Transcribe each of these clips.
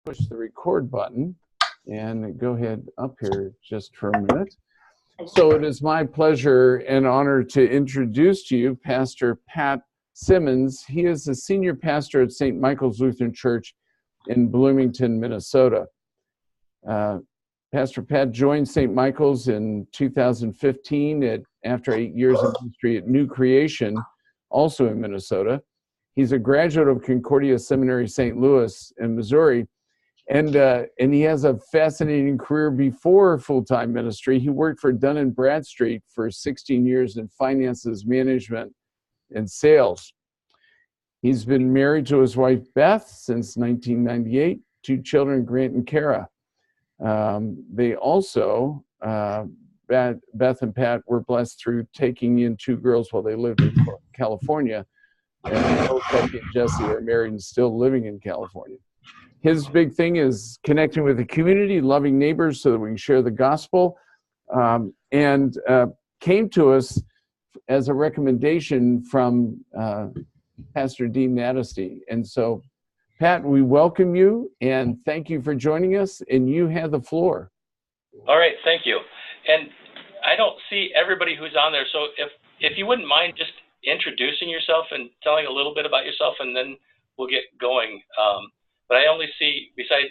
push the record button and go ahead up here just for a minute. So it is my pleasure and honor to introduce to you Pastor Pat Simmons. He is the senior pastor at St. Michael's Lutheran Church in Bloomington, Minnesota. Pastor Pat joined St. Michael's in 2015 after 8 years of ministry at New Creation, also in Minnesota. He's a graduate of Concordia Seminary, St. Louis in Missouri, and he has a fascinating career before full-time ministry. He worked for Dun & Bradstreet for 16 years in finances, management, and sales. He's been married to his wife, Beth, since 1998, 2 children, Grant and Kara. They also, Beth and Pat, were blessed through taking in 2 girls while they lived in California. And both Becky and Jesse are married and still living in California. His big thing is connecting with the community, loving neighbors so that we can share the gospel, and came to us as a recommendation from Pastor Dean Natesty. And so, Pat, we welcome you and thank you for joining us, and you have the floor. All right, thank you. And I don't see everybody who's on there, so if you wouldn't mind just introducing yourself and telling a little bit about yourself, and then we'll get going. But I only see, besides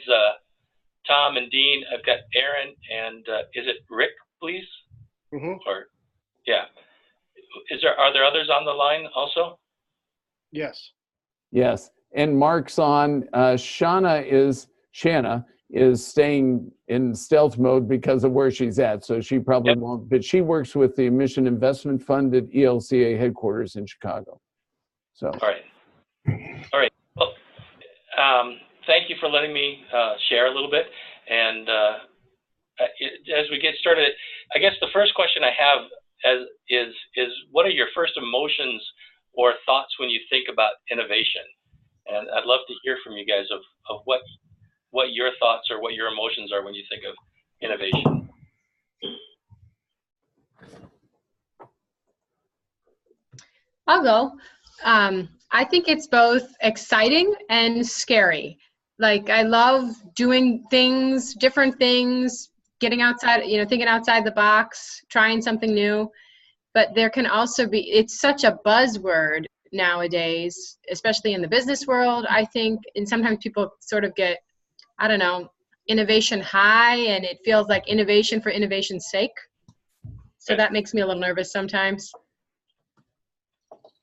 Tom and Dean, I've got Aaron and is it Rick, please? Mm-hmm. Or yeah, are there others on the line also? Yes. Yes, and Mark's on. Shanna is staying in stealth mode because of where she's at, so she probably won't, but she works with the Mission Investment Fund at ELCA headquarters in Chicago. So. All right. Well, thank you for letting me share a little bit. And as we get started, I guess the first question I have is what are your first emotions or thoughts when you think about innovation? And I'd love to hear from you guys of what your thoughts or what your emotions are when you think of innovation. I'll go. I think it's both exciting and scary. Like, I love doing things, different things, getting outside, thinking outside the box, trying something new. But there can also be, it's such a buzzword nowadays, especially in the business world, I think. And sometimes people sort of get, I don't know, innovation high, and it feels like innovation for innovation's sake. So that makes me a little nervous sometimes.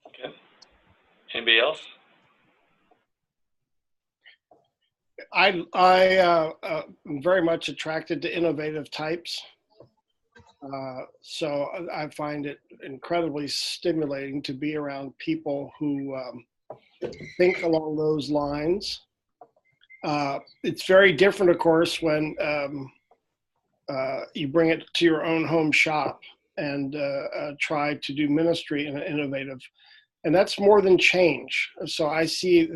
Okay. Anybody else? I'm very much attracted to innovative types. So I find it incredibly stimulating to be around people who think along those lines. It's very different, of course, when you bring it to your own home shop and try to do ministry in an innovative, and that's more than change. So I see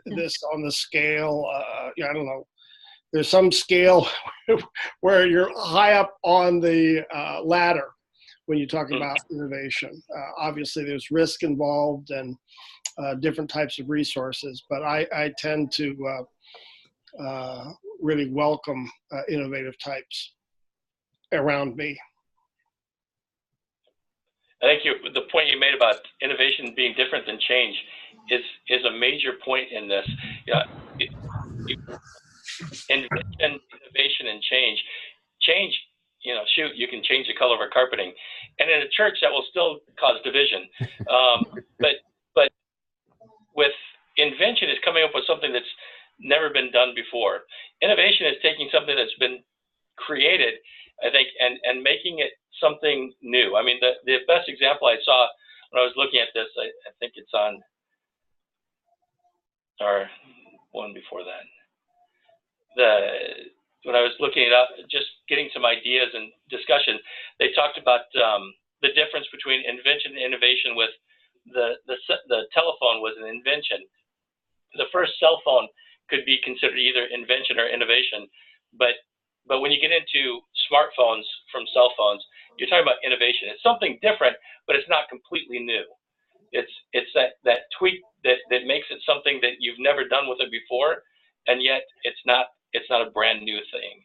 this on the scale, I don't know, there's some scale where you're high up on the ladder when you talk about innovation. Obviously, there's risk involved and different types of resources, but I tend to really welcome innovative types around me. I think the point you made about innovation being different than change is a major point in this. Innovation and change. Change, you can change the color of our carpeting, and in a church that will still cause division. But with invention is coming up with something that's never been done before. Innovation is taking something that's been created, I think, and making it something new. I mean, the best example I saw when I was looking at this, I think it's on our one before that. When I was looking it up, just getting some ideas and discussion, they talked about the difference between invention and innovation. With the telephone was an invention. The first cell phone could be considered either invention or innovation, but when you get into smartphones from cell phones, you're talking about innovation. It's something different, but it's not completely new. It's that tweak that makes it something that you've never done with it before, and yet it's not it's not a brand new thing.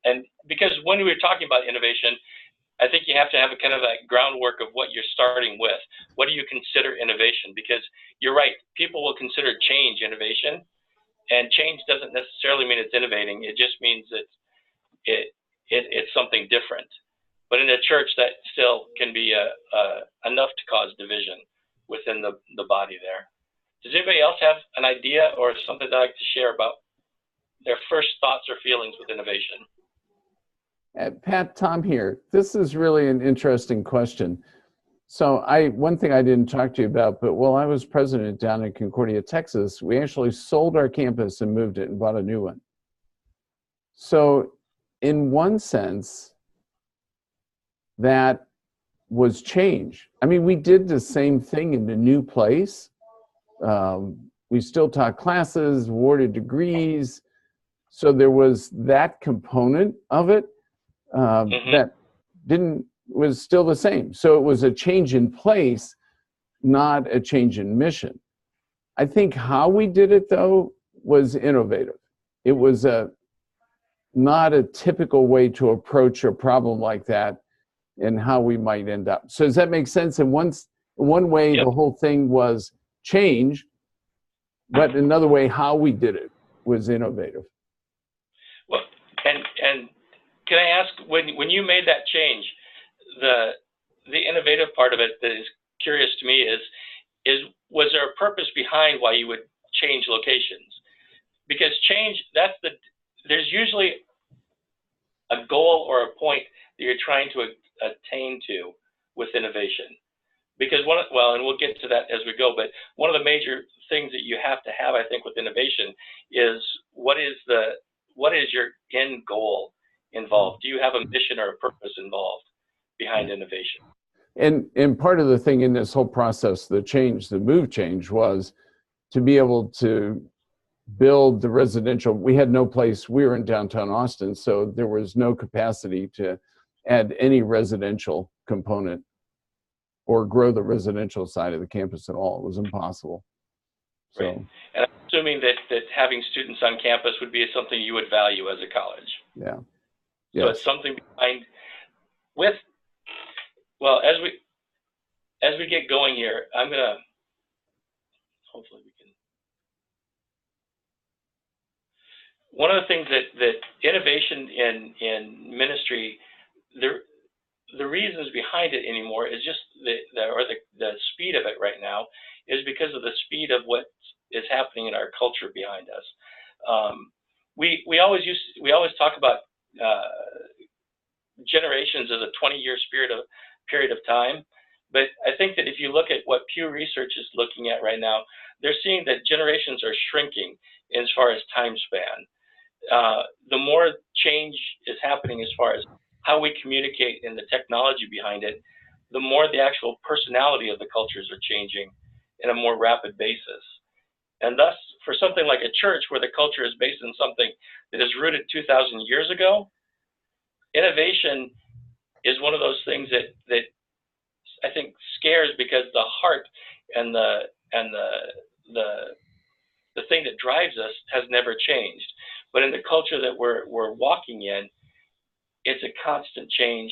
And because when we're talking about innovation, I think you have to have a kind of a groundwork of what you're starting with. What do you consider innovation? Because you're right, people will consider change innovation, and change doesn't necessarily mean it's innovating. It just means that it's something different. But in a church, that still can be enough to cause division within the body there. Does anybody else have an idea or something they'd like to share about their first thoughts or feelings with innovation? Pat, Tom here. This is really an interesting question. So one thing I didn't talk to you about, but while I was president down in Concordia, Texas, we actually sold our campus and moved it and bought a new one. So in one sense, that was change. I mean, we did the same thing in the new place. We still taught classes, awarded degrees. So there was that component of it that was still the same. So it was a change in place, not a change in mission. I think how we did it, though, was innovative. It was not a typical way to approach a problem like that and how we might end up. So does that make sense? And one way, Yep. The whole thing was change, but another way, how we did it was innovative. Well, and can I ask, when you made that change, the innovative part of it that is curious to me is was there a purpose behind why you would change locations? Because change, there's usually a goal or a point that you're trying to attain to with innovation. Because and we'll get to that as we go, but one of the major things that you have to have, I think, with innovation is what is your end goal involved? Do you have a mission or a purpose involved behind innovation? And part of the thing in this whole process, the move change, was to be able to build the residential. We had no place, we were in downtown Austin, so there was no capacity to add any residential component or grow the residential side of the campus at all. It was impossible. So, right. And I'm assuming that having students on campus would be something you would value as a college. Yeah. So Yes. it's something behind as we get going here, I'm gonna hopefully we can. One of the things that innovation in ministry, the reasons behind it anymore is just the speed of it right now is because of the speed of what is happening in our culture behind us. We always talk about generations as a 20-year period of time, but I think that if you look at what Pew Research is looking at right now, they're seeing that generations are shrinking as far as time span. The more change is happening as far as how we communicate and the technology behind it, the more the actual personality of the cultures are changing in a more rapid basis. And thus, for something like a church where the culture is based on something that is rooted 2,000 years ago, innovation is one of those things that I think scares, because the heart and the thing that drives us has never changed. But in the culture that we're walking in, it's a constant change.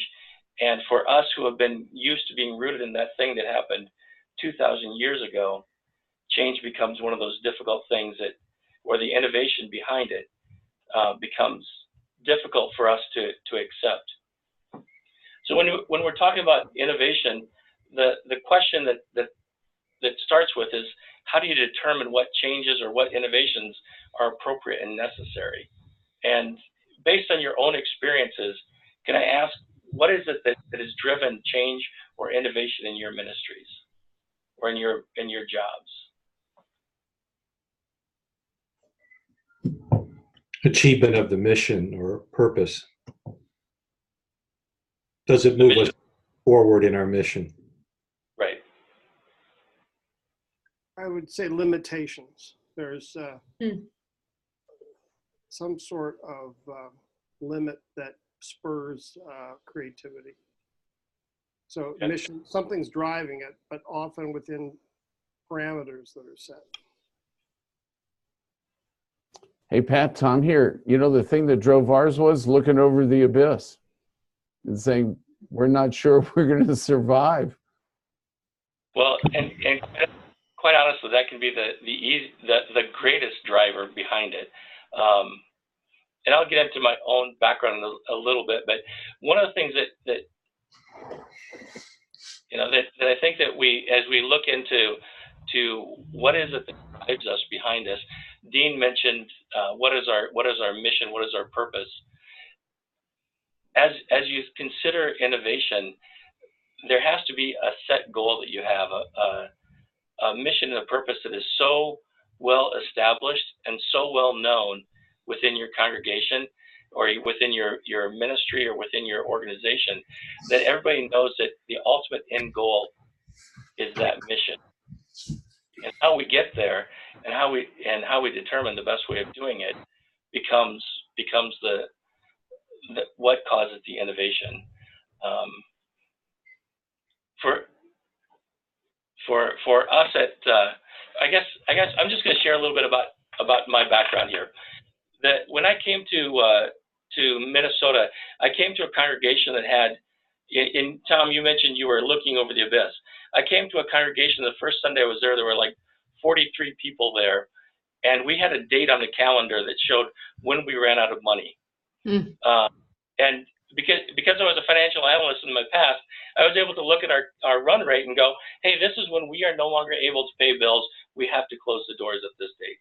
And for us who have been used to being rooted in that thing that happened 2,000 years ago, change becomes one of those difficult things where the innovation behind it becomes difficult for us to accept. So when we're talking about innovation, the question that starts with is, how do you determine what changes or what innovations are appropriate and necessary? And based on your own experiences, can I ask, what is it that has driven change or innovation in your ministries or in your jobs? Achievement of the mission or purpose. Does it move us forward in our mission? Right. I would say limitations. There's some sort of limit that spurs creativity. So mission, something's driving it, but often within parameters that are set. Hey, Pat, Tom here. You know, the thing that drove ours was looking over the abyss and saying, we're not sure if we're going to survive. Well, and quite honestly, that can be the greatest driver behind it. And I'll get into my own background a little bit, but one of the things that I think that as we look into what is it that drives us behind this. Dean mentioned what is our mission, what is our purpose. As you consider innovation, there has to be a set goal that you have, a mission and a purpose that is so well established and so well known within your congregation or within your ministry or within your organization that everybody knows that the ultimate end goal is that mission. And how we get there and how we determine the best way of doing it becomes the what causes the innovation. For us at I guess I'm just going to share a little bit about my background here. That when I came to Minnesota, I came to a congregation that had, in Tom, you mentioned you were looking over the abyss. I came to a congregation the first Sunday I was there were like 43 people there, and we had a date on the calendar that showed when we ran out of money. And because I was a financial analyst in my past, I was able to look at our run rate and go, hey, this is when we are no longer able to pay bills. We have to close the doors at this date.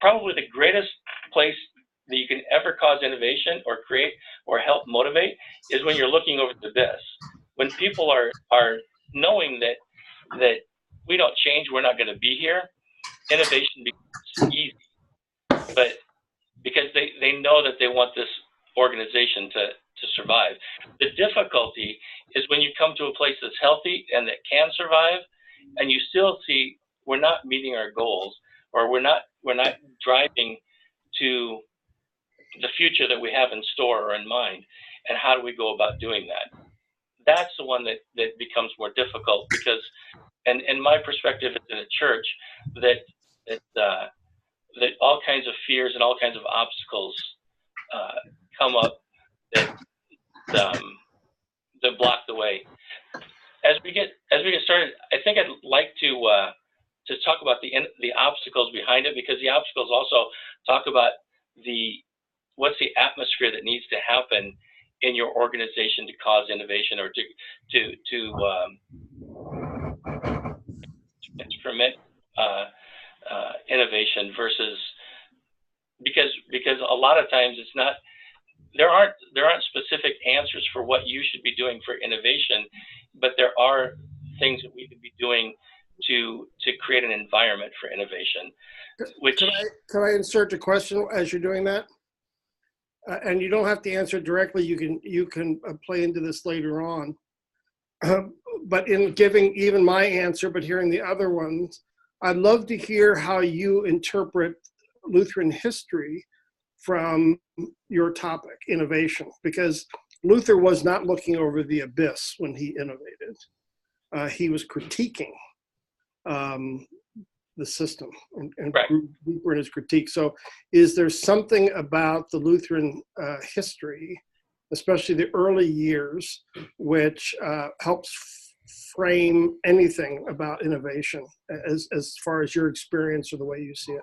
Probably the greatest place that you can ever cause innovation or create or help motivate is when you're looking over the abyss. When people are knowing that we don't change, we're not going to be here, innovation becomes easy. But because they know that they want this organization to survive. The difficulty is when you come to a place that's healthy and that can survive, and you still see we're not meeting our goals, or we're not driving to the future that we have in store or in mind, and how do we go about doing that? That's the one that becomes more difficult because, and my perspective is in a church that all kinds of fears and all kinds of obstacles come up that block the way. As we get started, I think I'd like to talk about the obstacles behind it, because the obstacles also talk about what's the atmosphere that needs to happen in your organization to cause innovation or to permit innovation versus because a lot of times it's not. There aren't specific answers for what you should be doing for innovation, but there are things that we could be doing to create an environment for innovation. Which can I insert a question as you're doing that? And you don't have to answer directly. You can play into this later on. But in giving even my answer, but hearing the other ones, I'd love to hear how you interpret Lutheran history from your topic, innovation, because Luther was not looking over the abyss when he innovated. He was critiquing the system and right. deeper in his critique. So is there something about the Lutheran history, especially the early years, which helps frame anything about innovation as far as your experience or the way you see it?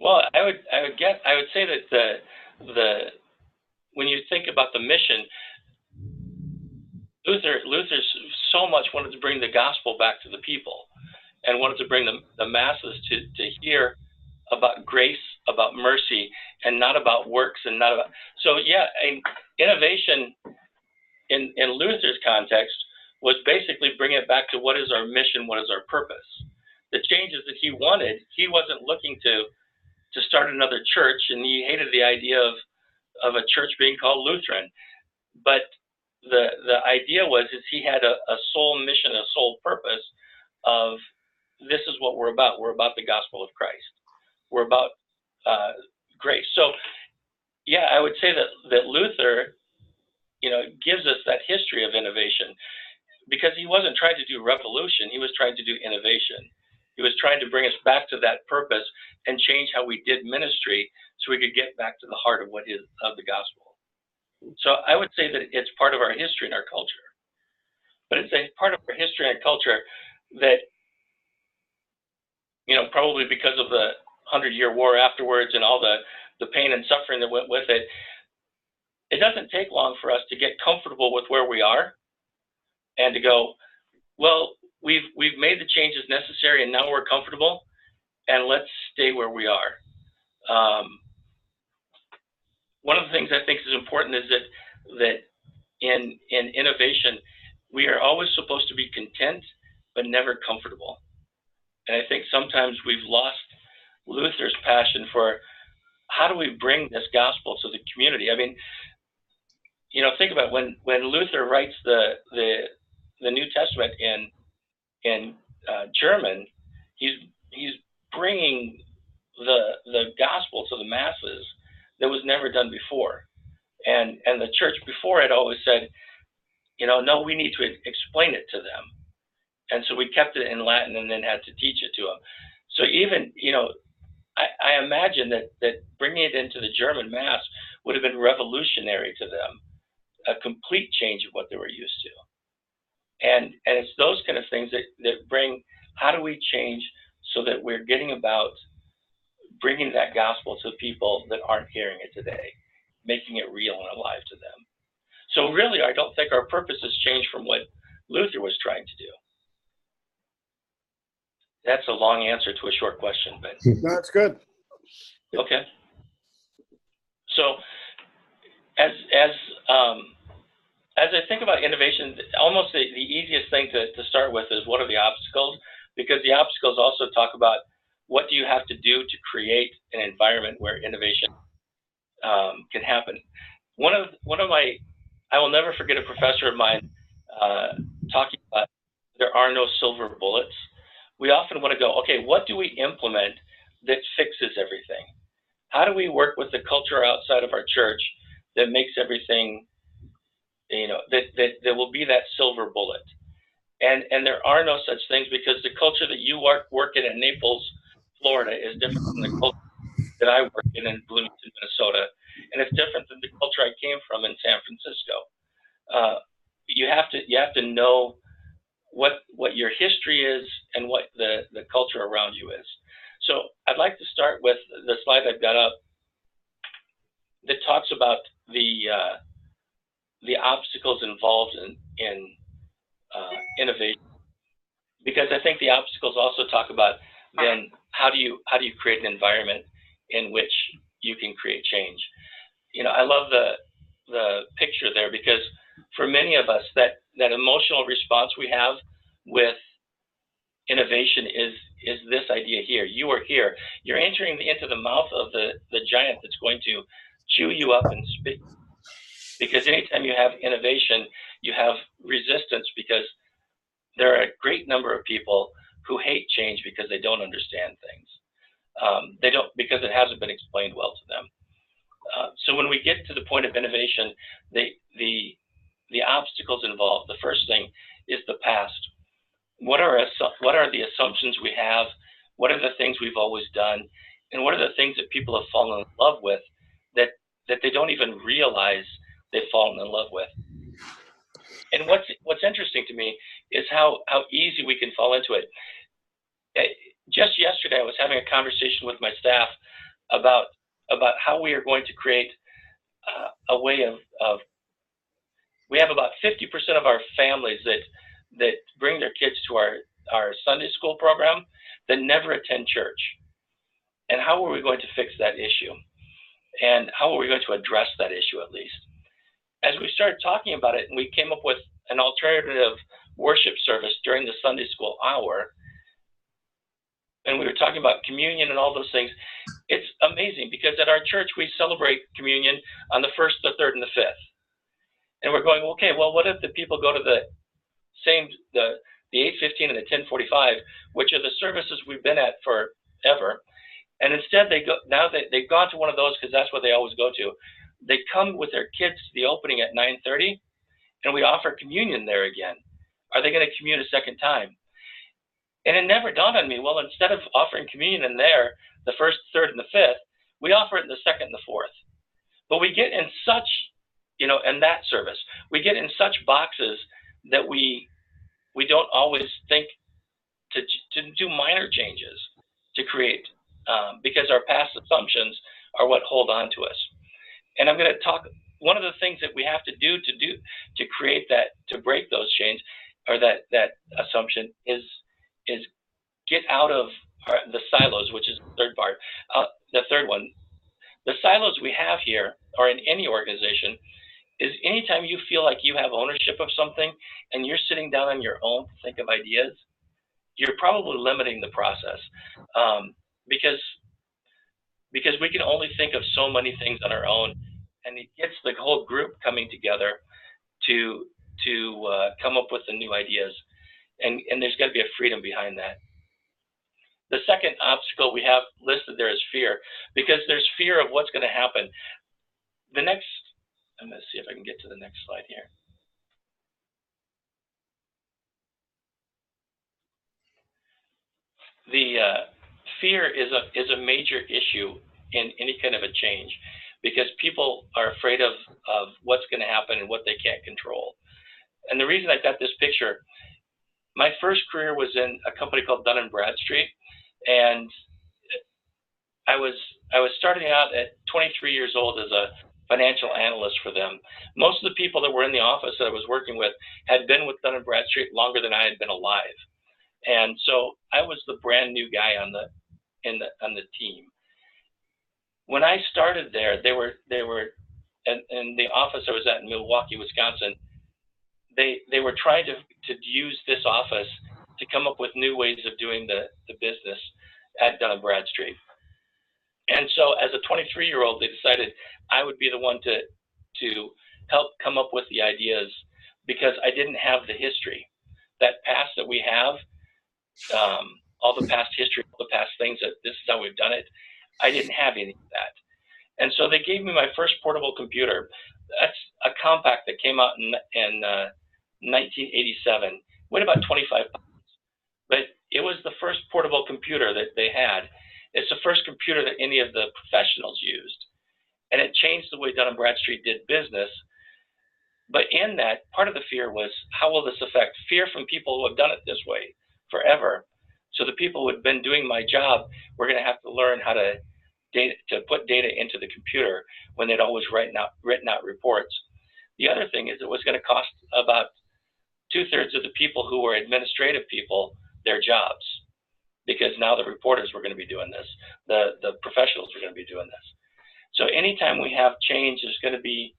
Well, I would say that when you think about the mission, Luther so much wanted to bring the gospel back to the people and wanted to bring the masses to hear about grace, about mercy, and not about works and not about. So yeah, innovation in Luther's context was basically bring it back to what is our mission, what is our purpose. The changes that he wanted, he wasn't looking to start another church, and he hated the idea of a church being called Lutheran. But the idea was he had a sole mission, a sole purpose of this is what we're about. We're about the gospel of Christ. We're about grace. So yeah, I would say that Luther, gives us that history of innovation, because he wasn't trying to do revolution. He was trying to do innovation. He He was trying to bring us back to that purpose and change how we did ministry so we could get back to the heart of what is of the gospel. So I would say that it's part of our history and our culture. But it's a part of our history and culture that, probably because of the 100-year war afterwards and all the pain and suffering that went with it, it doesn't take long for us to get comfortable with where we are and to go, well, we've made the changes necessary and now we're comfortable, and let's stay where we are. One of the things I think is important is that in innovation, we are always supposed to be content, but never comfortable. And I think sometimes we've lost Luther's passion for how do we bring this gospel to the community. I mean, think about when Luther writes the New Testament in German, he's bringing the gospel to the masses that was never done before. And the church before had always said, no, we need to explain it to them. And so we kept it in Latin and then had to teach it to them. So even, I imagine that bringing it into the German mass would have been revolutionary to them, a complete change of what they were used to. And it's those kind of things that bring, how do we change so that we're getting about bringing that gospel to people that aren't hearing it today, making it real and alive to them. So really, I don't think our purpose has changed from what Luther was trying to do. That's a long answer to a short question, but No, that's good. okay. So as I think about innovation, almost the easiest thing to start with is what are the obstacles? Because the obstacles also talk about what do you have to do to create an environment where innovation can happen. I will never forget a professor of mine talking about there are no silver bullets. We often want to go, okay, what do we implement that fixes everything? How do we work with the culture outside of our church that makes everything, that will be that silver bullet? And there are no such things, because the culture that you work in Naples, Florida is different from the culture that I work in Bloomington, Minnesota. And it's different than the culture I came from in San Francisco. You have to know what your history is and what the culture around you is. So I'd like to start with the slide I've got up that talks about the obstacles involved in innovation, because I think the obstacles also talk about then how do you create an environment in which you can create change. I love the picture there, because for many of us that emotional response we have with innovation is this idea here. You are here. You're entering into the mouth of the giant that's going to chew you up and spit. Because anytime you have innovation, you have resistance, because there are a great number of people who hate change because they don't understand things. They don't, because it hasn't been explained well to them. So when we get to the point of innovation, the obstacles involved, the first thing is the past. What are the assumptions we have? What are the things we've always done? And what are the things that people have fallen in love with that they don't even realize they've fallen in love with? And what's interesting to me is how easy we can fall into it. Just yesterday, I was having a conversation with my staff about how we are going to create a way of we have about 50% of our families that bring their kids to our Sunday school program that never attend church. And how are we going to fix that issue? And how are we going to address that issue, at least? As we started talking about it, and we came up with an alternative worship service during the Sunday school hour, and we were talking about communion and all those things, it's amazing, because at our church, we celebrate communion on the 1st, the 3rd, and the 5th. And we're going, okay, well, what if the people go to the 8:15 and the 10:45, which are the services we've been at forever, and instead now they've gone to one of those because that's what they always go to. They come with their kids to the opening at 9:30, and we offer communion there again. Are they going to commune a second time? And it never dawned on me, well, instead of offering communion in there, the first, third, and the fifth, we offer it in the second and the fourth. But we get in such, in that service, we get in such boxes that we don't always think to do minor changes to create, because our past assumptions are what hold on to us. And I'm going to talk, one of the things that we have to do to create that, to break those chains, or that assumption is get out of the silos, which is the third part. The third one, the silos we have here, or in any organization, is anytime you feel like you have ownership of something and you're sitting down on your own to think of ideas, you're probably limiting the process, because we can only think of so many things on our own, and it gets the whole group coming together to come up with the new ideas, and there's got to be a freedom behind that. The second obstacle we have listed there is fear, because there's fear of what's going to happen. I'm going to see if I can get to the next slide here. The fear is a major issue in any kind of a change, because people are afraid of what's going to happen and what they can't control. And the reason I got this picture, my first career was in a company called Dun & Bradstreet, and I was starting out at 23 years old as a financial analyst for them. Most of the people that were in the office that I was working with had been with Dun & Bradstreet longer than I had been alive. And so I was the brand new guy on the team. When I started there, they were in the office I was at in Milwaukee, Wisconsin. They were trying to use this office to come up with new ways of doing the business at Dun & Bradstreet. And so as a 23-year-old, they decided I would be the one to help come up with the ideas, because I didn't have the history, that past that we have, all the past history, all the past things that this is how we've done it. I didn't have any of that. And so they gave me my first portable computer. That's a compact that came out in 1987. Weighed about 25 pounds. But it was the first portable computer that they had. It's the first computer that any of the professionals used. And it changed the way Dun & Bradstreet did business. But in that, part of the fear was, how will this affect? Fear from people who have done it this way forever. So the people who had been doing my job were going to have to learn how to put data into the computer when they'd always written out reports. The other thing is, it was going to cost about 2/3 of the people who were administrative people their jobs, because now the reporters were going to be doing this, the professionals were going to be doing this. So anytime we have change, there's going to be,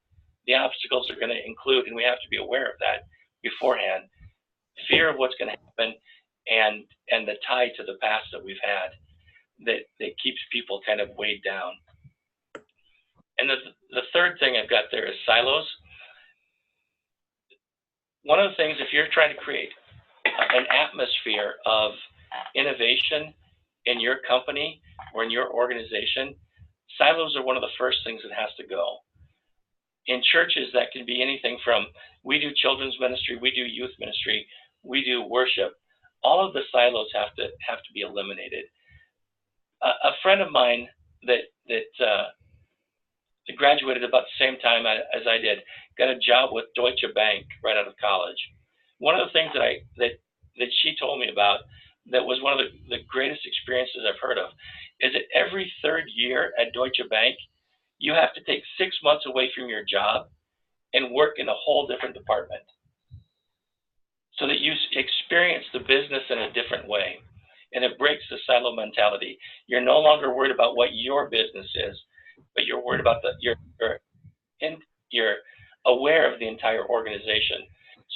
the obstacles are going to include, and we have to be aware of that beforehand, fear of what's going to happen, and the tie to the past that we've had that keeps people kind of weighed down. And the third thing I've got there is silos. One of the things, if you're trying to create an atmosphere of innovation in your company or in your organization, silos are one of the first things that has to go. In churches, that can be anything from, we do children's ministry, we do youth ministry, we do worship. All of the silos have to be eliminated. A friend of mine that graduated about the same time as I did, got a job with Deutsche Bank right out of college. One of the things that she told me about that was one of the greatest experiences I've heard of is that every third year at Deutsche Bank, you have to take 6 months away from your job and work in a whole different department, so that you experience the business in a different way. And it breaks the silo mentality. You're no longer worried about what your business is, but you're worried about you're aware of the entire organization.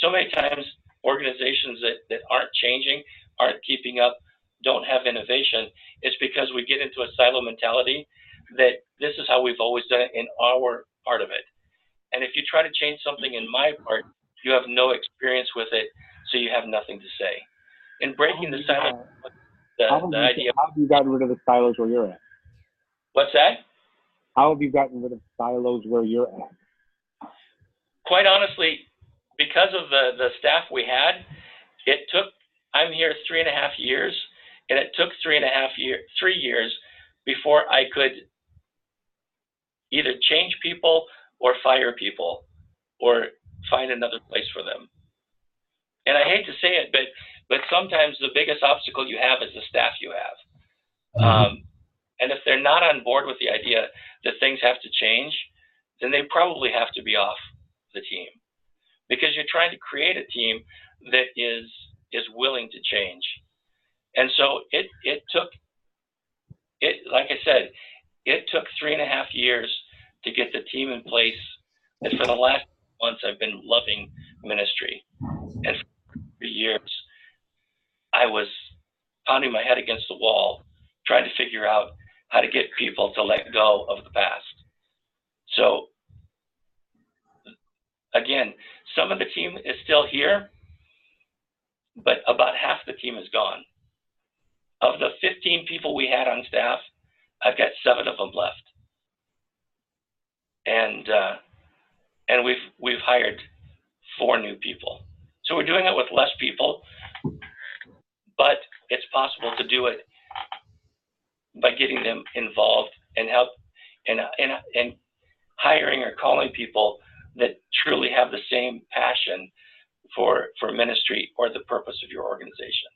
So many times, organizations that aren't changing, aren't keeping up, don't have innovation, it's because we get into a silo mentality that this is how we've always done it in our part of it. And if you try to change something in my part, you have no experience with it, so you have nothing to say. In breaking the silo, how have you gotten rid of the silos where you're at? What's that? How have you gotten rid of silos where you're at? Quite honestly, because of the staff we had, it took I'm here 3.5 years, and it took 3 years before I could either change people or fire people or find another place for them. And I hate to say it, but sometimes the biggest obstacle you have is the staff you have. And if they're not on board with the idea that things have to change, then they probably have to be off the team, because you're trying to create a team that is willing to change. And so it took, like I said, it took 3.5 years to get the team in place. And for the last months, I've been loving ministry. And for 3 years, I was pounding my head against the wall, trying to figure out how to get people to let go of the past. So again, some of the team is still here, but about half the team is gone. Of the 15 people we had on staff, I've got 7 of them left. And we've hired 4 new people. So we're doing it with less people, but it's possible to do it by getting them involved and help and hiring or calling people that truly have the same passion for ministry or the purpose of your organization.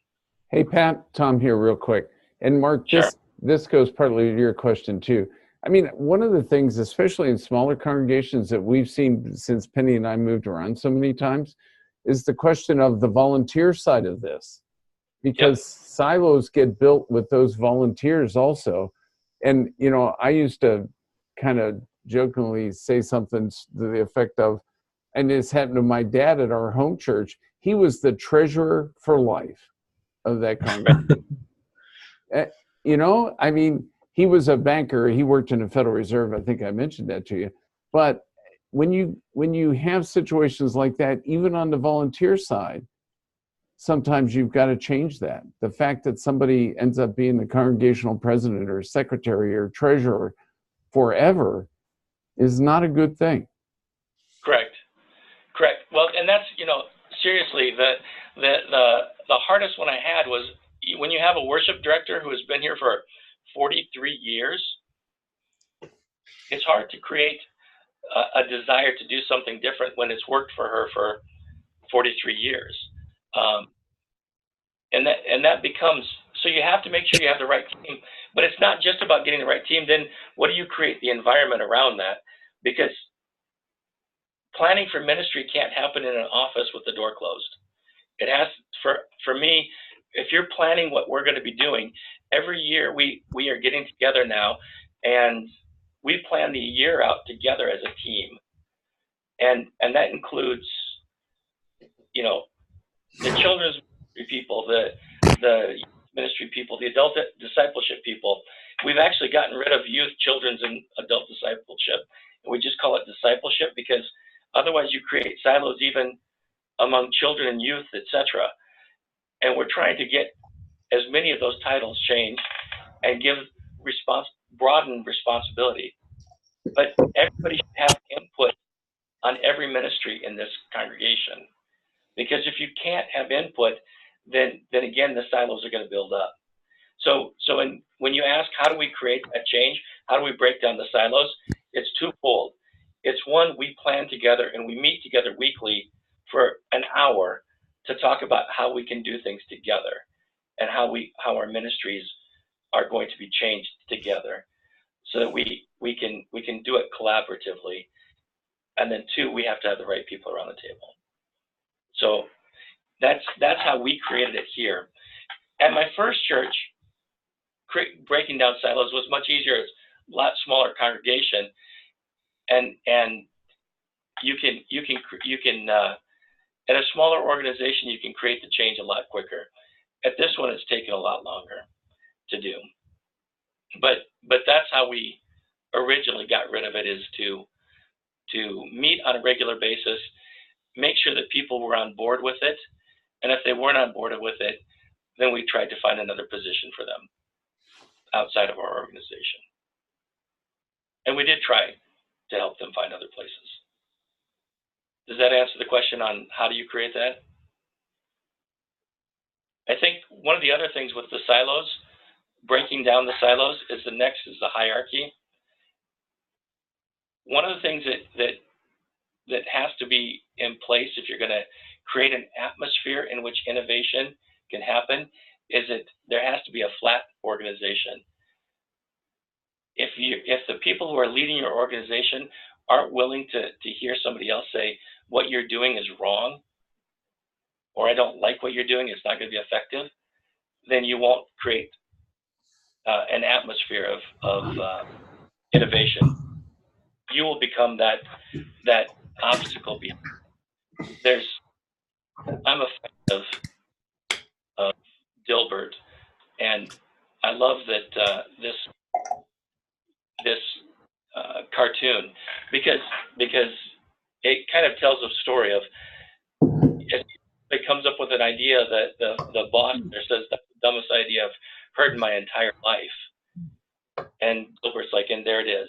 Hey, Pat, Tom here real quick. And Mark, Sure. this goes partly to your question too. I mean, one of the things, especially in smaller congregations that we've seen since Penny and I moved around so many times, is the question of the volunteer side of this. Because silos get built with those volunteers also. And, you know, I used to kind of jokingly say something to the effect of, and this happened to my dad at our home church, he was the treasurer for life of that congregation. You know, I mean, he was a banker. He worked in the Federal Reserve. I think I mentioned that to you. But when you have situations like that, even on the volunteer side, sometimes you've got to change that. The fact that somebody ends up being the congregational president or secretary or treasurer forever is not a good thing. Correct. Well, and that's, you know, seriously, the hardest one I had was when you have a worship director who has been here for 43 years, it's hard to create a desire to do something different when it's worked for her for 43 years. And that becomes, so you have to make sure you have the right team, but it's not just about getting the right team. Then what do you create the environment around that? Because planning for ministry can't happen in an office with the door closed. It has, for me, if you're planning what we're going to be doing, every year we are getting together now, and we plan the year out together as a team. And that includes, you know, the children's people, the ministry people, the adult discipleship people. We've actually gotten rid of youth, children's, and adult discipleship. And we just call it discipleship because otherwise you create silos even among children and youth, etc. And we're trying to get as many of those titles changed and give broaden responsibility. But everybody should have input on every ministry in this congregation. Because if you can't have input, then again, the silos are going to build up. So when you ask, how do we create a change? How do we break down the silos? It's twofold. It's one, we plan together and we meet together weekly for an hour to talk about how we can do things together and how our ministries are going to be changed together, so that we can do it collaboratively. And then 2, we have to have the right people around the table. So that's how we created it here. At my first church, breaking down silos was much easier. It's a lot smaller congregation, and you can at a smaller organization you can create the change a lot quicker. At this one, it's taken a lot longer to do. But that's how we originally got rid of it, is to meet on a regular basis, make sure that people were on board with it, and if they weren't on board with it, then we tried to find another position for them outside of our organization. And we did try to help them find other places. Does that answer the question on how do you create that? I think one of the other things with the silos, breaking down the silos, is the next is the hierarchy. One of the things that has to be in place if you're going to create an atmosphere in which innovation can happen is that there has to be a flat organization. If the people who are leading your organization aren't willing to hear somebody else say what you're doing is wrong, or I don't like what you're doing, it's not going to be effective, then you won't create an atmosphere of innovation. You will become that obstacle behind. I'm a fan of Dilbert, and I love that this cartoon because it kind of tells a story of it comes up with an idea that the boss there says that's the dumbest idea I've heard in my entire life, and Dilbert's like, and there it is.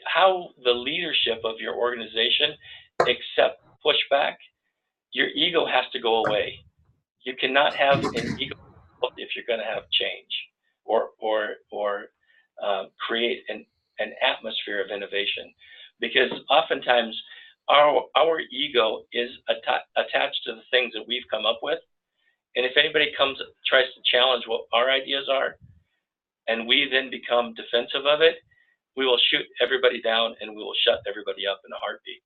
How the leadership of your organization accept pushback, your ego has to go away. You cannot have an ego if you're going to have change or create an atmosphere of innovation, because oftentimes our ego is attached to the things that we've come up with, and if anybody tries to challenge what our ideas are, and we then become defensive of it, we will shoot everybody down and we will shut everybody up in a heartbeat.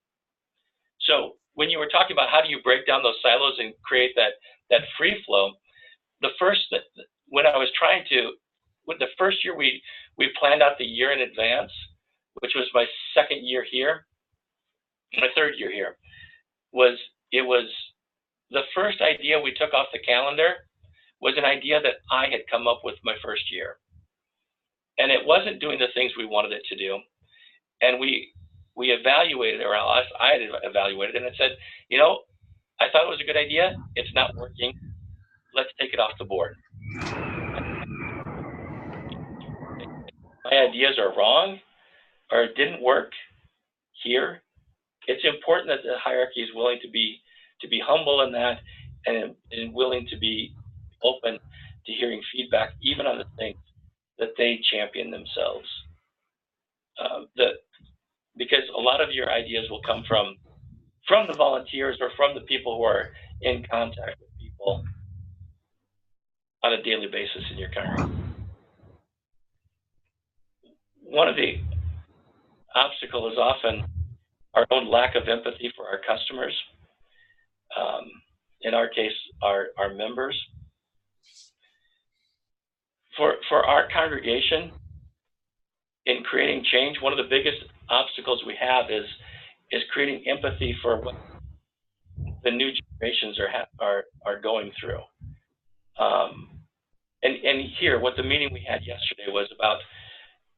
So when you were talking about how do you break down those silos and create that free flow, the first year we planned out the year in advance, which was my second year here, my third year here, was the first idea we took off the calendar was an idea that I had come up with my first year. And it wasn't doing the things we wanted it to do. And we evaluated, or I had evaluated, and it said, I thought it was a good idea. It's not working. Let's take it off the board. My ideas are wrong, or it didn't work here. It's important that the hierarchy is willing to be humble in that, and willing to be open to hearing feedback, even on the things that they champion themselves. Because a lot of your ideas will come from the volunteers or from the people who are in contact with people on a daily basis in your congregation. One of the obstacles is often our own lack of empathy for our customers. In our case, our members. For our congregation, in creating change, one of the biggest obstacles we have is creating empathy for what the new generations are going through. And here, what the meeting we had yesterday was about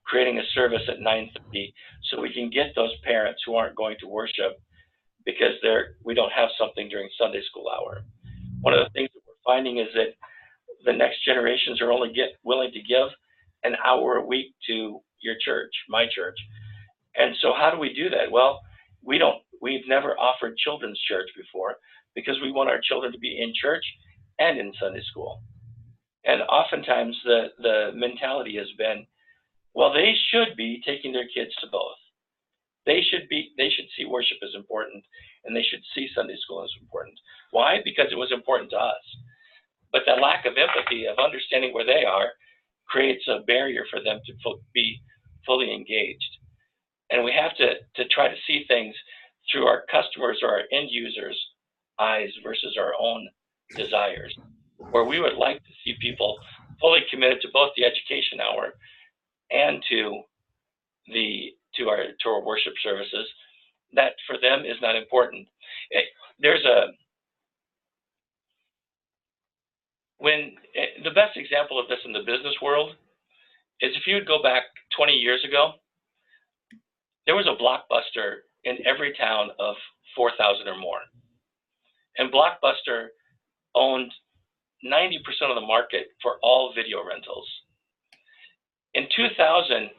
creating a service at 9:30 so we can get those parents who aren't going to worship because we don't have something during Sunday school hour. One of the things that we're finding is that the next generations are only willing to give an hour a week to your church, my church. And so how do we do that? Well, we've never offered children's church before because we want our children to be in church and in Sunday school. And oftentimes the mentality has been, well, they should be taking their kids to both. They should see worship as important, and they should see Sunday school as important. Why? Because it was important to us. But the lack of empathy, of understanding where they are, creates a barrier for them to be fully engaged. And we have to try to see things through our customers or our end users' eyes versus our own desires, where we would like to see people fully committed to both the education hour and to our worship services. That for them is not important. The best example of this in the business world is if you would go back 20 years ago, there was a Blockbuster in every town of 4,000 or more. And Blockbuster owned 90% of the market for all video rentals. In 2000,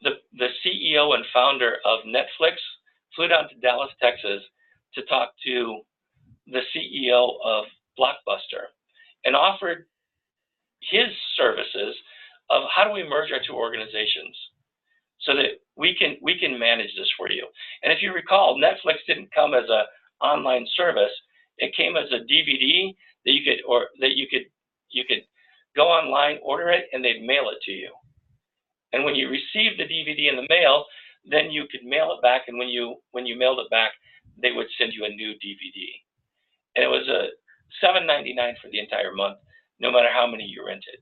the CEO and founder of Netflix flew down to Dallas, Texas to talk to the CEO of Blockbuster and offered his services of how do we merge our two organizations so that we can manage this for you. And if you recall, Netflix didn't come as an online service. It came as a DVD that you could go online, order it, and they'd mail it to you. And when you received the DVD in the mail, then you could mail it back, and when you mailed it back, they would send you a new DVD. And it was a $7.99 for the entire month, no matter how many you rented.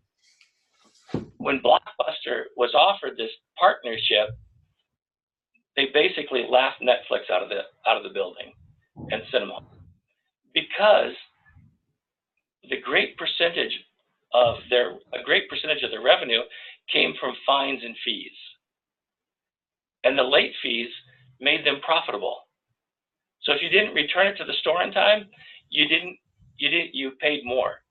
When Blockbuster was offered this partnership, they basically laughed Netflix out of the building and sent them home, because a great percentage of their revenue came from fines and fees, and the late fees made them profitable. So if you didn't return it to the store in time, you paid more.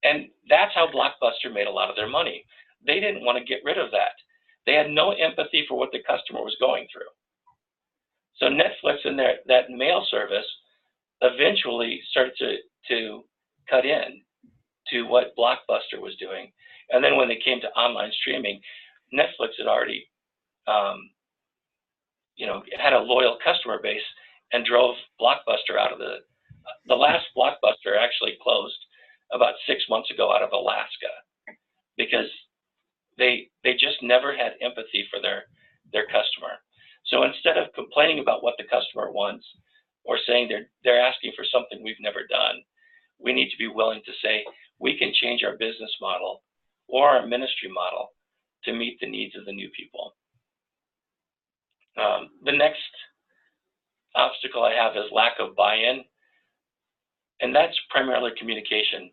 And that's how Blockbuster made a lot of their money. They didn't want to get rid of that. They had no empathy for what the customer was going through. So Netflix and that mail service eventually started to cut in to what Blockbuster was doing. And then when they came to online streaming, Netflix had already had a loyal customer base and drove Blockbuster out of the last Blockbuster actually closed about 6 months ago out of Alaska, because they just never had empathy for their customer. So instead of complaining about what the customer wants or saying they're asking for something we've never done, we need to be willing to say we can change our business model or our ministry model to meet the needs of the new people. The next obstacle I have is lack of buy-in, and that's primarily communication.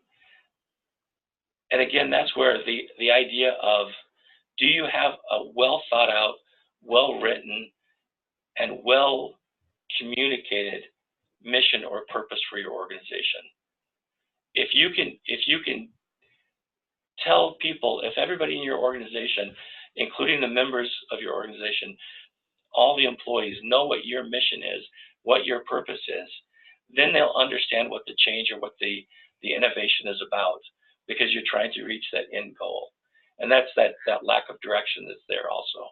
And again, that's where the idea of, do you have a well thought out, well written, and well communicated mission or purpose for your organization? If you can tell people, if everybody in your organization, including the members of your organization, all the employees know what your mission is, what your purpose is, then they'll understand what the change or what the innovation is about, because you're trying to reach that end goal. And that's that lack of direction that's there also.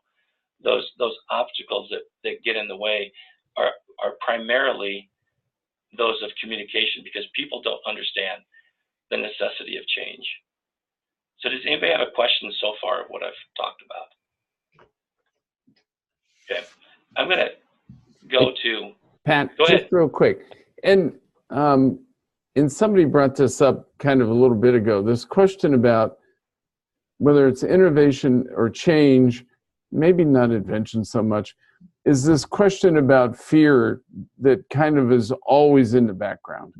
Those obstacles that get in the way are primarily those of communication, because people don't understand the necessity of change. So does anybody have a question so far of what I've talked about? Okay, I'm going to go to Pat. Go ahead. Just real quick, and somebody brought this up kind of a little bit ago. This question about whether it's innovation or change, maybe not invention so much, is this question about fear that kind of is always in the background.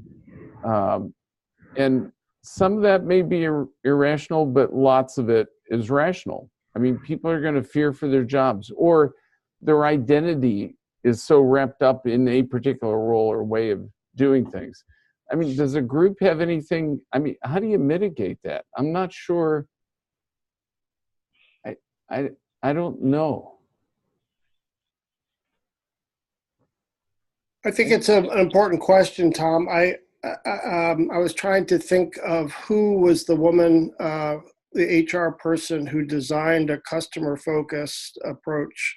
And some of that may be irrational, but lots of it is rational. I mean, people are going to fear for their jobs, or their identity is so wrapped up in a particular role or way of doing things. I mean, does a group have anything? I mean, how do you mitigate that? I'm not sure. I don't know. I think it's an important question, Tom. I was trying to think of who was the woman, the HR person who designed a customer-focused approach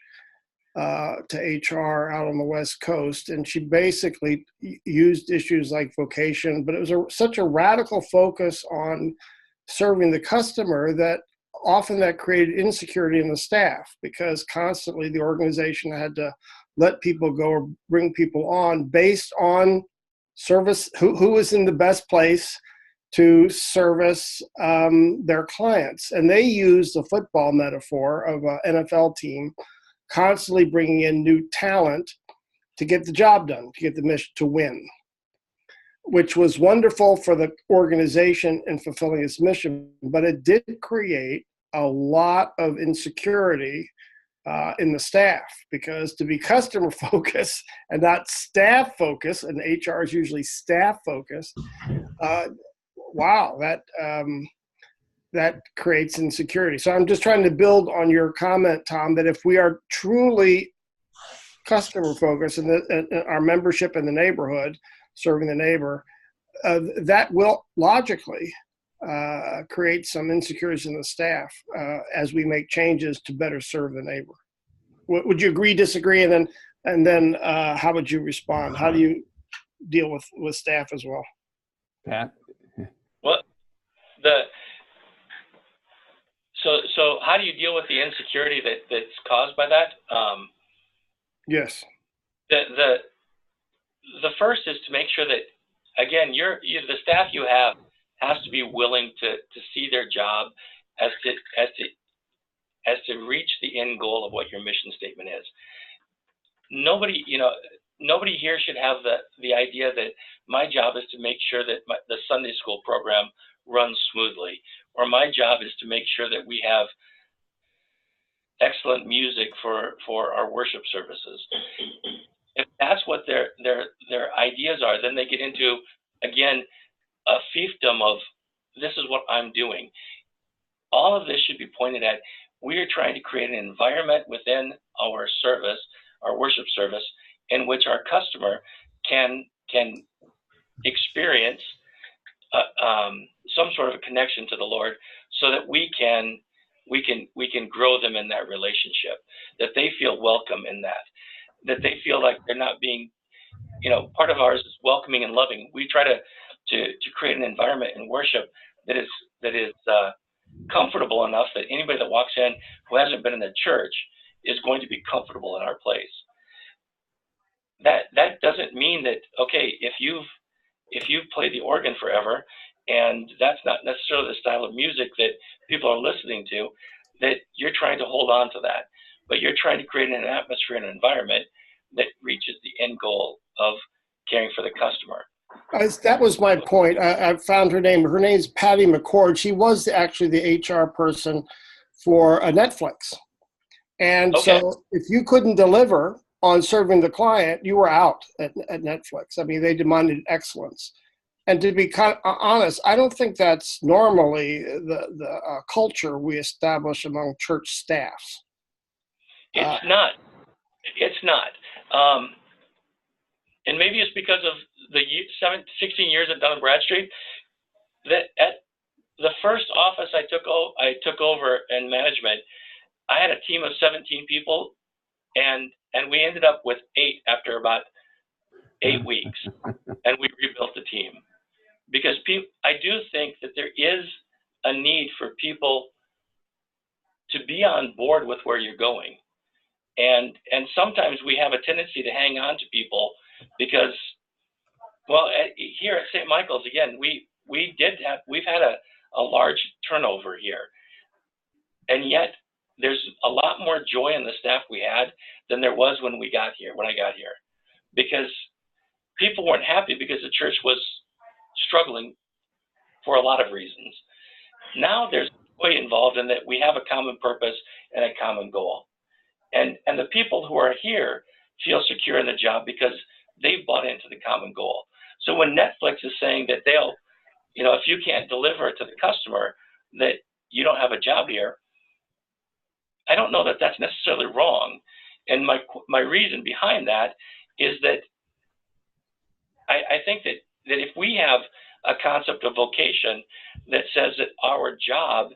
to HR out on the West Coast, and she basically used issues like vocation, but it was such a radical focus on serving the customer that often that created insecurity in the staff, because constantly the organization had to let people go or bring people on based on service, who was in the best place to service their clients. And they used the football metaphor of an NFL team constantly bringing in new talent to get the job done, to get the mission, to win, which was wonderful for the organization in fulfilling its mission. But it did create a lot of insecurity in the staff, because to be customer focused and not staff focused, and HR is usually staff focused, wow, that creates insecurity. So I'm just trying to build on your comment, Tom, that if we are truly customer focused and our membership in the neighborhood, serving the neighbor, that will logically create some insecurities in the staff as we make changes to better serve the neighbor. Would you agree, disagree, and then how would you respond? How do you deal with staff as well? Pat? Well, so how do you deal with the insecurity that's caused by that? Yes. The first is to make sure that, again, the staff you have has to be willing to see their job as to reach the end goal of what your mission statement is. Nobody here should have the idea that my job is to make sure that the Sunday school program runs smoothly, or my job is to make sure that we have excellent music for our worship services. If that's what their ideas are, then they get into, again, a fiefdom of, this is what I'm doing. All of this should be pointed at, we are trying to create an environment within our service, our worship service, in which our customer can experience some sort of a connection to the Lord, so that we can grow them in that relationship, that they feel welcome in that they feel like they're not being, part of ours is welcoming and loving. We try to create an environment in worship that is comfortable enough that anybody that walks in who hasn't been in the church is going to be comfortable in our place. That doesn't mean that, okay, if you've played the organ forever and that's not necessarily the style of music that people are listening to, that you're trying to hold on to that, but you're trying to create an atmosphere and an environment that reaches the end goal of caring for the customer. That was my point. I found her name. Her name's Patty McCord. She was actually the HR person for Netflix. And Okay. So if you couldn't deliver on serving the client, you were out at Netflix. I mean, they demanded excellence. And to be kind of honest, I don't think that's normally the culture we establish among church staffs. It's not. It's not. And maybe it's because of the 16 years at Dun & Bradstreet, that at the first office I took over in management, I had a team of 17 people, and we ended up with 8 after about 8 weeks, and we rebuilt the team. Because I do think that there is a need for people to be on board with where you're going. And sometimes we have a tendency to hang on to people because, well, here at St. Michael's, again, we've had a large turnover here. And yet there's a lot more joy in the staff we had than there was when I got here. Because people weren't happy because the church was struggling for a lot of reasons. Now there's joy involved in that we have a common purpose and a common goal. And the people who are here feel secure in the job because they've bought into the common goal. So when Netflix is saying that they'll, if you can't deliver it to the customer, that you don't have a job here, I don't know that that's necessarily wrong. And my reason behind that is that I think that if we have a concept of vocation that says that our job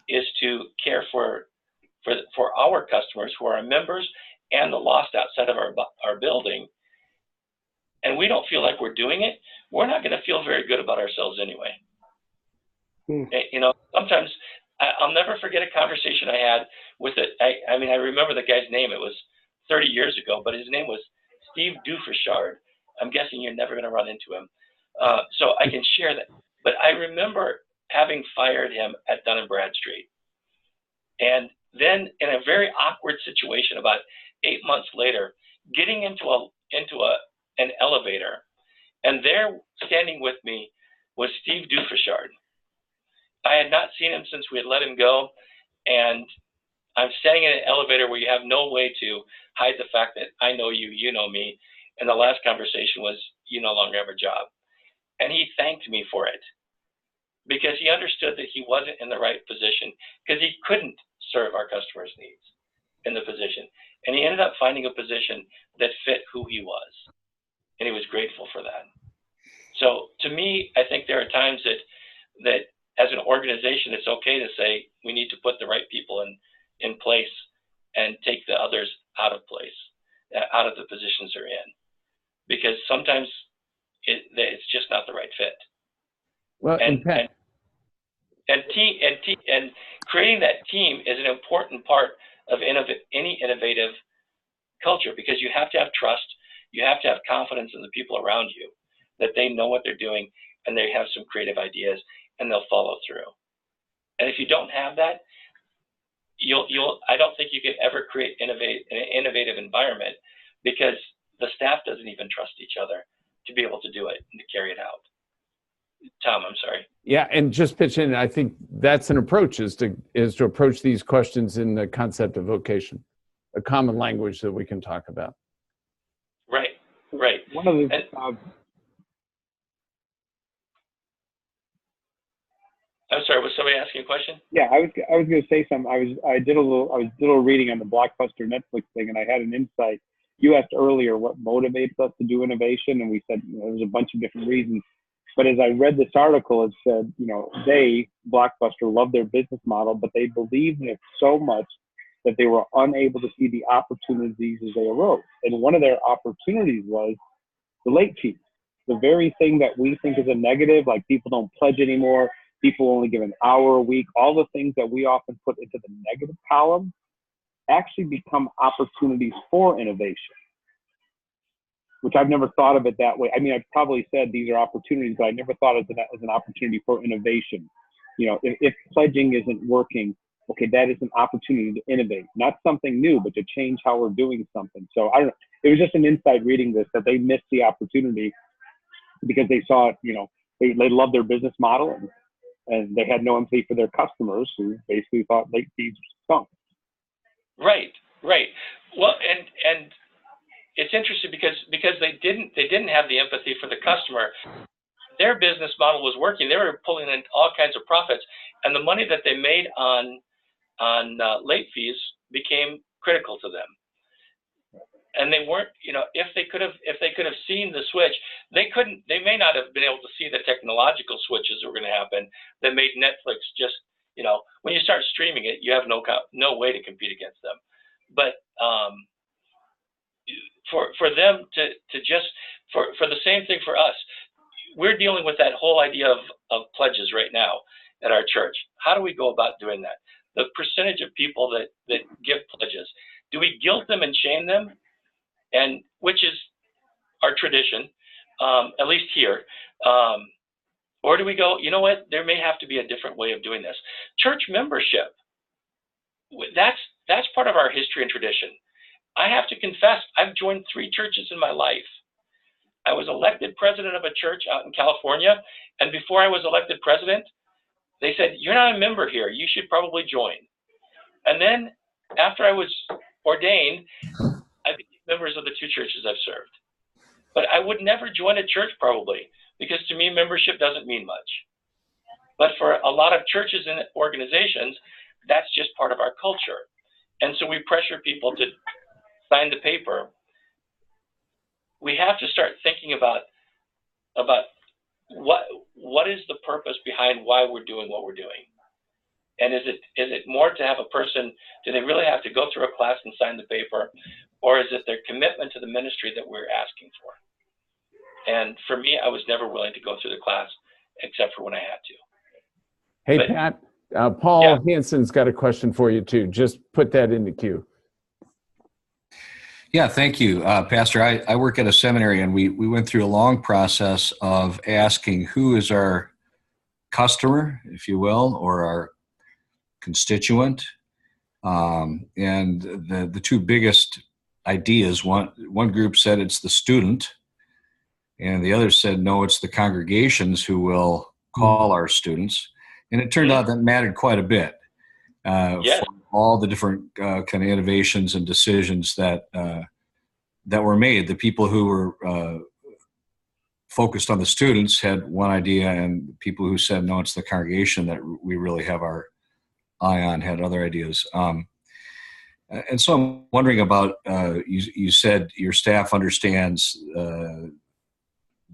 is to care for our customers who are our members and the lost outside of our building, and we don't feel like we're doing it, we're not going to feel very good about ourselves anyway. Sometimes I'll never forget a conversation I had with I remember the guy's name. It was 30 years ago, but his name was Steve Dufresne. I'm guessing you're never going to run into him. So I can share that. But I remember having fired him at Dun & Bradstreet. And then in a very awkward situation about 8 months later, getting into an elevator, and there standing with me was Steve Dufresne. I had not seen him since we had let him go, and I'm standing in an elevator where you have no way to hide the fact that I know you, you know me, and the last conversation was, you no longer have a job. And he thanked me for it because he understood that he wasn't in the right position because he couldn't serve our customers' needs in the position. And he ended up finding a position that fit who he was. And he was grateful for that. So to me, I think there are times that as an organization, it's okay to say we need to put the right people in place and take the others out of place, out of the positions they're in, because sometimes it's just not the right fit. Well, and creating that team is an important part of any innovative culture, because you have to have trust, you have to have confidence in the people around you, that they know what they're doing and they have some creative ideas and they'll follow through. And if you don't have that, I don't think you can ever create an innovative environment, because the staff doesn't even trust each other to be able to do it and to carry it out. Tom, I'm sorry. Yeah, and just pitch in, I think that's an approach, is to approach these questions in the concept of vocation, a common language that we can talk about. Right, right. One of the I'm sorry, was somebody asking a question? yeah, I was going to say something. I was a little reading on the Blockbuster Netflix thing, and I had an insight. You asked earlier what motivates us to do innovation, and we said, there's a bunch of different reasons. But as I read this article, it said, Blockbuster, loved their business model, but they believed in it so much that they were unable to see the opportunities as they arose. And one of their opportunities was the late fees. The very thing that we think is a negative, like people don't pledge anymore, people only give an hour a week, all the things that we often put into the negative column actually become opportunities for innovation, which I've never thought of it that way. I mean, I've probably said these are opportunities, but I never thought of it as an opportunity for innovation. If pledging isn't working, okay, that is an opportunity to innovate, not something new, but to change how we're doing something. So I don't know. It was just an insight reading this, that they missed the opportunity because they saw it, they loved their business model, and they had no empathy for their customers, who basically thought late fees stunk. Right. Well, and it's interesting because they didn't have the empathy for the customer. Their business model was working. They were pulling in all kinds of profits, and the money that they made on late fees became critical to them. And they weren't, if they could have seen the switch, they may not have been able to see the technological switches that were going to happen that made Netflix just, when you start streaming it, you have no way to compete against them. But for them to just, for the same thing for us, we're dealing with that whole idea of pledges right now at our church. How do we go about doing that? The percentage of people that give pledges, do we guilt them and shame them? And which is our tradition, at least here. Or do we go, you know what, there may have to be a different way of doing this. Church membership, that's part of our history and tradition. I have to confess, I've joined 3 churches in my life. I was elected president of a church out in California, and before I was elected president, they said, you're not a member here, you should probably join. And then after I was ordained, I became members of the 2 churches I've served. But I would never join a church probably, because to me, membership doesn't mean much. But for a lot of churches and organizations, that's just part of our culture. And so we pressure people to sign the paper. We have to start thinking about what is the purpose behind why we're doing what we're doing. And is it more to have a person, do they really have to go through a class and sign the paper? Or is it their commitment to the ministry that we're asking for? And for me, I was never willing to go through the class except for when I had to. Hey, But, Pat, Paul Hansen's got a question for you too. Just put that in the queue. Yeah, thank you, Pastor. I work at a seminary, and we went through a long process of asking who is our customer, if you will, or our constituent. And the 2 biggest ideas, one group said it's the student, and the other said, no, it's the congregations who will call our students. And it turned out that mattered quite a bit for all the different kind of innovations and decisions that were made. The people who were focused on the students had one idea, and people who said, no, it's the congregation that we really have our eye on had other ideas. And so I'm wondering about, you said your staff understands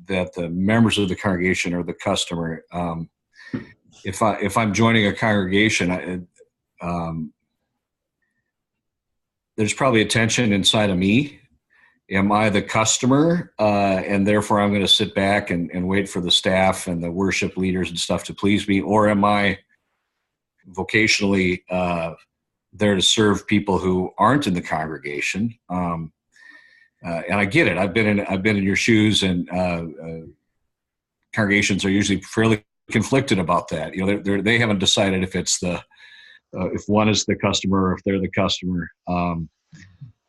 that the members of the congregation are the customer. If I'm joining a congregation, there's probably a tension inside of me. Am I the customer, and therefore I'm going to sit back and wait for the staff and the worship leaders and stuff to please me, or am I vocationally there to serve people who aren't in the congregation? And I get it. I've been in your shoes, and congregations are usually fairly conflicted about that. You know, they haven't decided if it's if one is the customer or if they're the customer.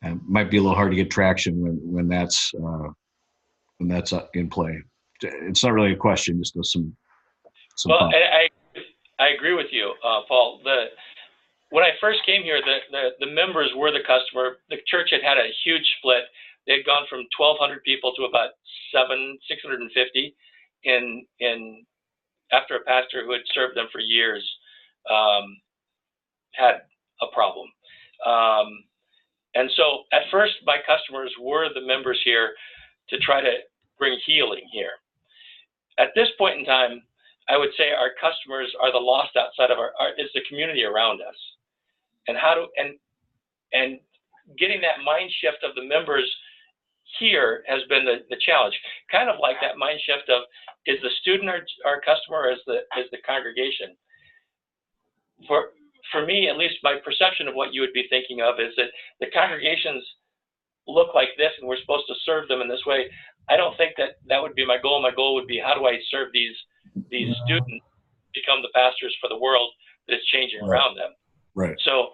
It might be a little hard to get traction when that's in play. It's not really a question, just some. Well, I agree with you, Paul. When I first came here, the members were the customer. The church had a huge split. They had gone from 1,200 people to about 650 in after a pastor who had served them for years had a problem. And so at first, my customers were the members here to try to bring healing here. At this point in time, I would say our customers are the lost outside of is the community around us. And and getting that mind shift of the members here has been the challenge. Kind of like that mind shift of, is the student our customer, or is the congregation? For me, at least, my perception of what you would be thinking of is that the congregations look like this and we're supposed to serve them in this way. I don't think that would be my goal. My goal would be, how do I serve these students become the pastors for the world that is changing around them? Right. So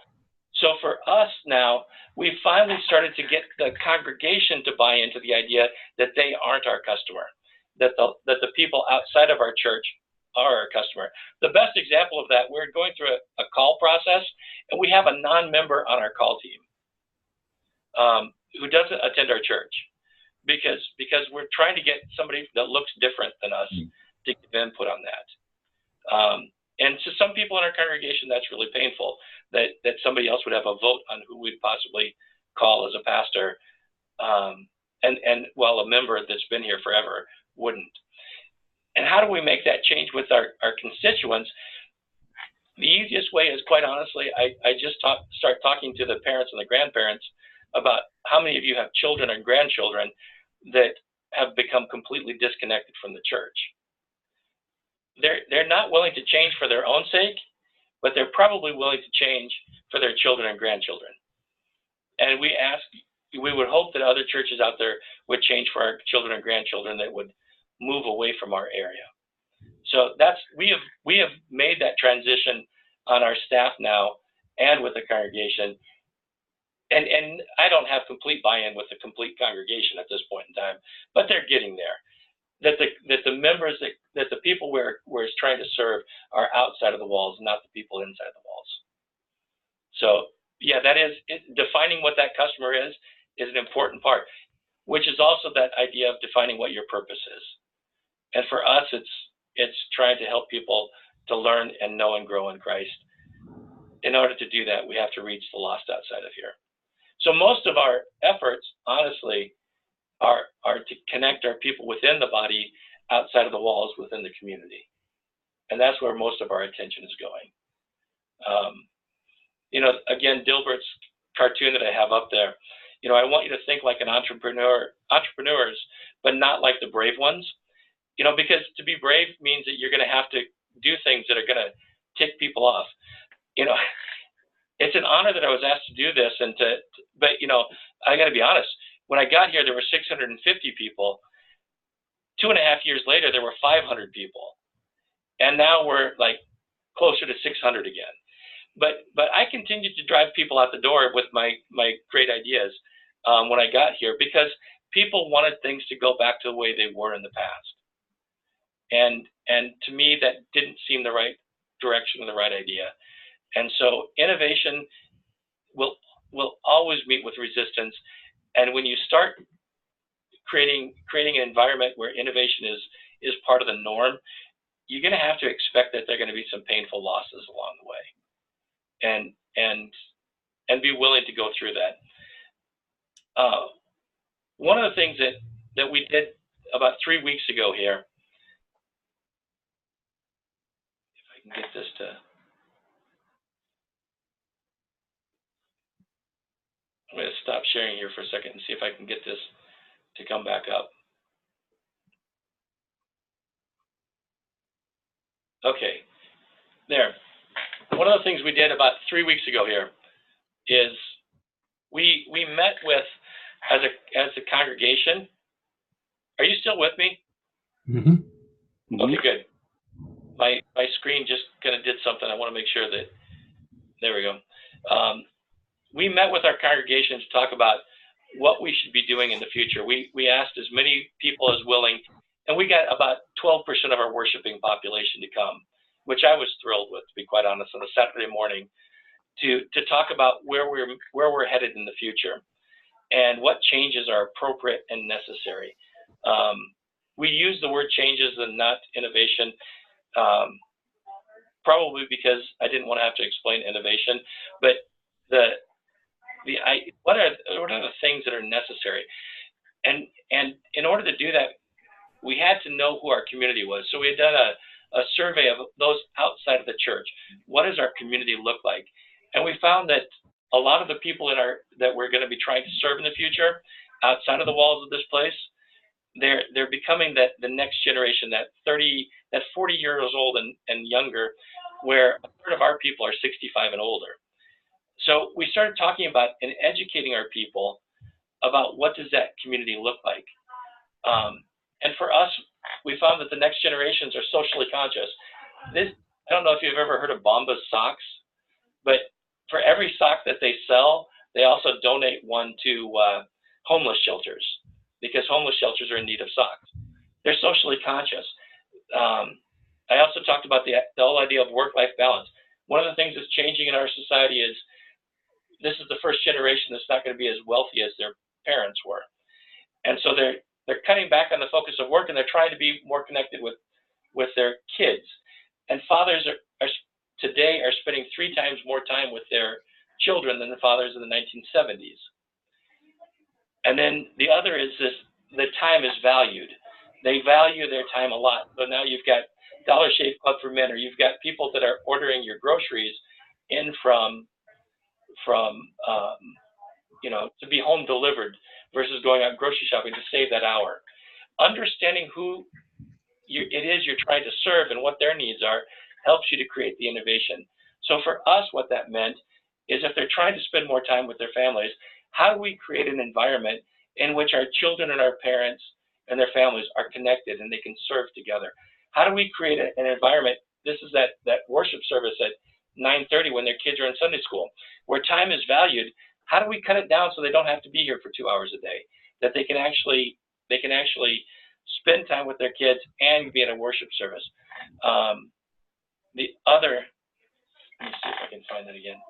for us now, we finally started to get the congregation to buy into the idea that they aren't our customer, that the people outside of our church are our customer. The best example of that, we're going through a call process, and we have a non-member on our call team who doesn't attend our church because we're trying to get somebody that looks different than us to give input on that. And to some people in our congregation, that's really painful that somebody else would have a vote on who we'd possibly call as a pastor, and while a member that's been here forever wouldn't. And how do we make that change with our constituents? The easiest way is, quite honestly, I just start talking to the parents and the grandparents about how many of you have children and grandchildren that have become completely disconnected from the church. They're not willing to change for their own sake, but they're probably willing to change for their children and grandchildren. And we would hope that other churches out there would change for our children and grandchildren that would move away from our area. So we have made that transition on our staff now and with the congregation. And I don't have complete buy-in with the complete congregation at this point in time, but they're getting there. That the members, that the people we're trying to serve are outside of the walls, not the people inside the walls. So yeah, that is defining what that customer is an important part, which is also that idea of defining what your purpose is. And for us, it's trying to help people to learn and know and grow in Christ. In order to do that, we have to reach the lost outside of here. So most of our efforts, honestly, are to connect our people within the body outside of the walls within the community. And that's where most of our attention is going. Again, Dilbert's cartoon that I have up there, I want you to think like an entrepreneurs, but not like the brave ones. Because to be brave means that you're going to have to do things that are going to tick people off. It's an honor that I was asked to do this, but I got to be honest. When I got here, there were 650 people. 2.5 years later, there were 500 people, and now we're like closer to 600 again. But I continued to drive people out the door with my great ideas when I got here, because people wanted things to go back to the way they were in the past. And to me, that didn't seem the right direction or the right idea. And so innovation will always meet with resistance. And when you start creating an environment where innovation is part of the norm, you're going to have to expect that there are going to be some painful losses along the way, and be willing to go through that. One of the things that we did about 3 weeks ago here. If I can get this to. I'm going to stop sharing here for a second and see if I can get this to come back up. Okay, there. One of the things we did about 3 weeks ago here is we met with, as a congregation. Are you still with me? Mm-hmm. Okay, good. My screen just kind of did something. I want to make sure that, there we go. We met with our congregation to talk about what we should be doing in the future. We asked as many people as willing, and we got about 12% of our worshiping population to come, which I was thrilled with, to be quite honest, on a Saturday morning, to talk about where we're headed in the future and what changes are appropriate and necessary. We use the word changes and not innovation, probably because I didn't want to have to explain innovation, but what are the things that are necessary? And in order to do that, we had to know who our community was. So we had done a survey of those outside of the church. What does our community look like? And we found that a lot of the people that we're going to be trying to serve in the future, outside of the walls of this place, they're becoming the next generation, that 40 years old and younger, where a third of our people are 65 and older. So we started talking about and educating our people about what does that community look like. And for us, we found that the next generations are socially conscious. I don't know if you've ever heard of Bombas socks, but for every sock that they sell, they also donate one to homeless shelters, because homeless shelters are in need of socks. They're socially conscious. I also talked about the whole idea of work-life balance. One of the things that's changing in our society is this is the first generation that's not going to be as wealthy as their parents were. And so they're cutting back on the focus of work, and they're trying to be more connected with their kids. And fathers today are spending 3 times more time with their children than the fathers in the 1970s. And then the other is the time is valued. They value their time a lot. So now you've got Dollar Shave Club for Men, or you've got people that are ordering your groceries in from to be home delivered versus going out grocery shopping to save that hour. Understanding who it is you're trying to serve and what their needs are helps you to create the innovation. So for us, what that meant is if they're trying to spend more time with their families, how do we create an environment in which our children and our parents and their families are connected and they can serve together? How do we create an environment? This is that worship service at 9:30 when their kids are in Sunday school, where time is valued. How do we cut it down so they don't have to be here for 2 hours a day? That they can actually spend time with their kids and be at a worship service. The other, let me see if I can find that again.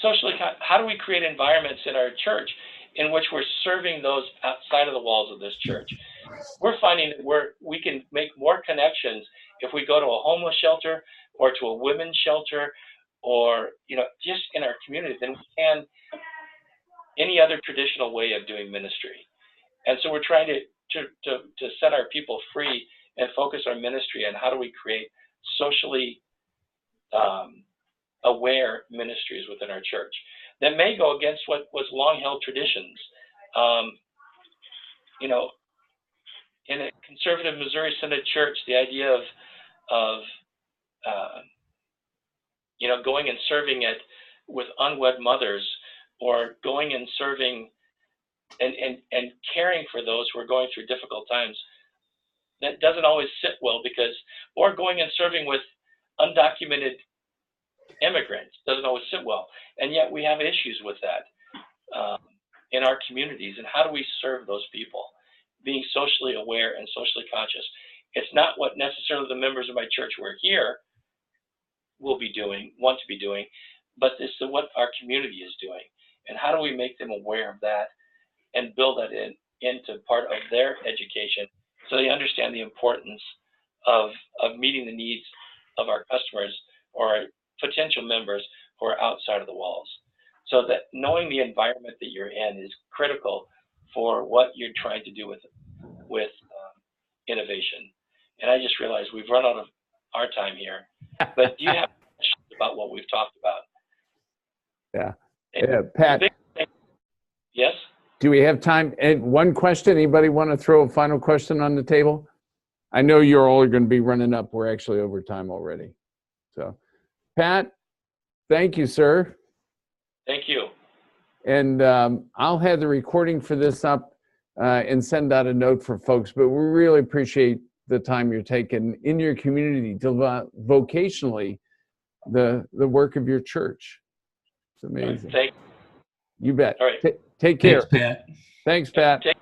Socially, how do we create environments in our church in which we're serving those outside of the walls of this church? We're finding that we can make more connections if we go to a homeless shelter or to a women's shelter, or just in our community, than we can any other traditional way of doing ministry. And so we're trying to set our people free and focus our ministry on how do we create socially aware ministries within our church that may go against what was long-held traditions. In a conservative Missouri Synod church, the idea of going and serving with unwed mothers, or going and serving and caring for those who are going through difficult times, that doesn't always sit well, or going and serving with undocumented immigrants doesn't always sit well. And yet we have issues with that in our communities. And how do we serve those people? Being socially aware and socially conscious. It's not what necessarily the members of my church who are here want to be doing, but it's what our community is doing. And how do we make them aware of that and build that into part of their education so they understand the importance of meeting the needs of our customers or our potential members who are outside of the walls. So that knowing the environment that you're in is critical for what you're trying to do with innovation. And I just realized we've run out of our time here. But do you have questions about what we've talked about? Yeah, Pat. Yes? Do we have time? And one question, anybody want to throw a final question on the table? I know you're all going to be running up. We're actually over time already. So, Pat, thank you, sir. Thank you. And I'll have the recording for this up and send out a note for folks, but we really appreciate the time you're taking in your community to vocationally the work of your church. It's amazing. Thank you. You bet. All right. Take care. Thanks, Pat. Thanks, Pat. Take